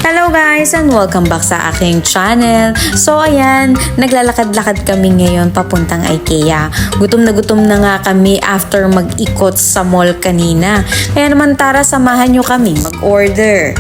Hello guys and welcome back sa aking channel. So ayan, naglalakad-lakad kami ngayon papuntang IKEA. Gutom na nga kami after mag-ikot sa mall kanina. Kaya naman tara, samahan nyo kami mag-order.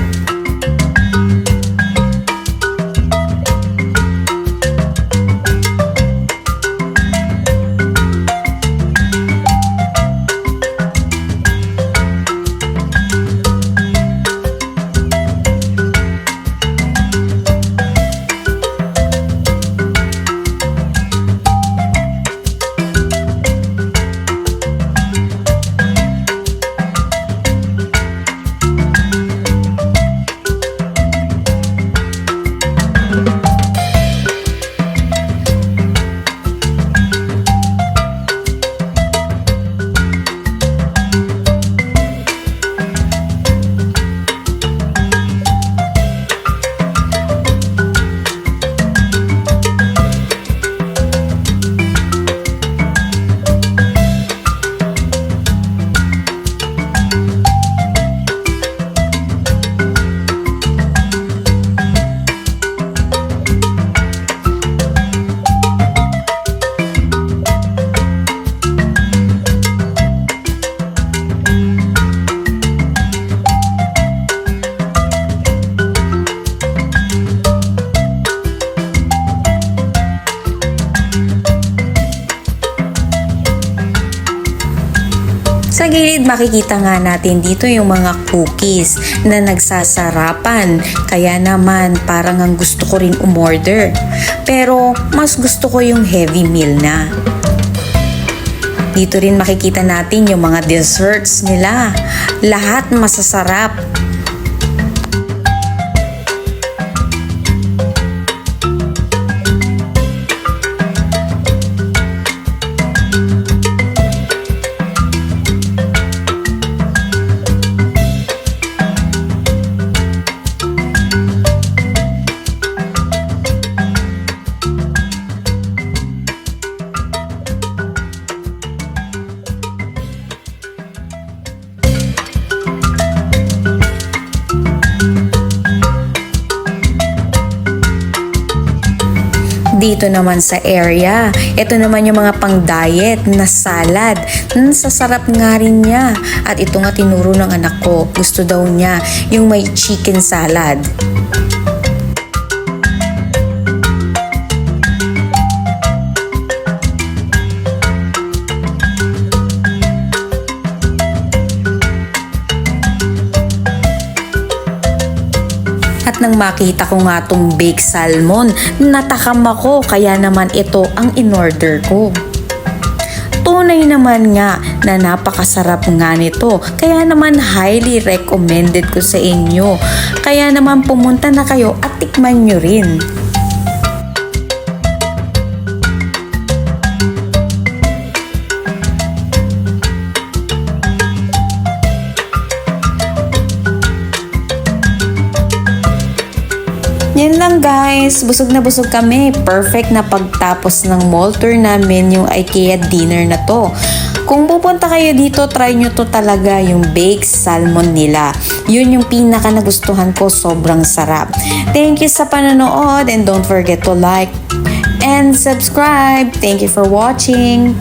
Sa gilid makikita nga natin dito yung mga cookies na nagsasarapan. Kaya naman parang ang gusto ko rin umorder. Pero mas gusto ko yung heavy meal na. Dito rin makikita natin yung mga desserts nila. Lahat masasarap. Dito naman sa area, ito naman yung mga pang-diet na salad. Sasarap nga rin niya. At ito nga tinuro ng anak ko. Gusto daw niya yung may chicken salad. At nang makita ko nga tong baked salmon, natakam ako, kaya naman ito ang in-order ko. Tunay naman nga na napakasarap nga nito, kaya naman highly recommended ko sa inyo. Kaya naman pumunta na kayo at tikman nyo rin. Yan lang guys, busog na busog kami. Perfect na pagtapos ng mall tour namin yung IKEA dinner na to. Kung pupunta kayo dito, try nyo to talaga yung baked salmon nila. Yun yung pinaka nagustuhan ko, sobrang sarap. Thank you sa panonood and don't forget to like and subscribe. Thank you for watching.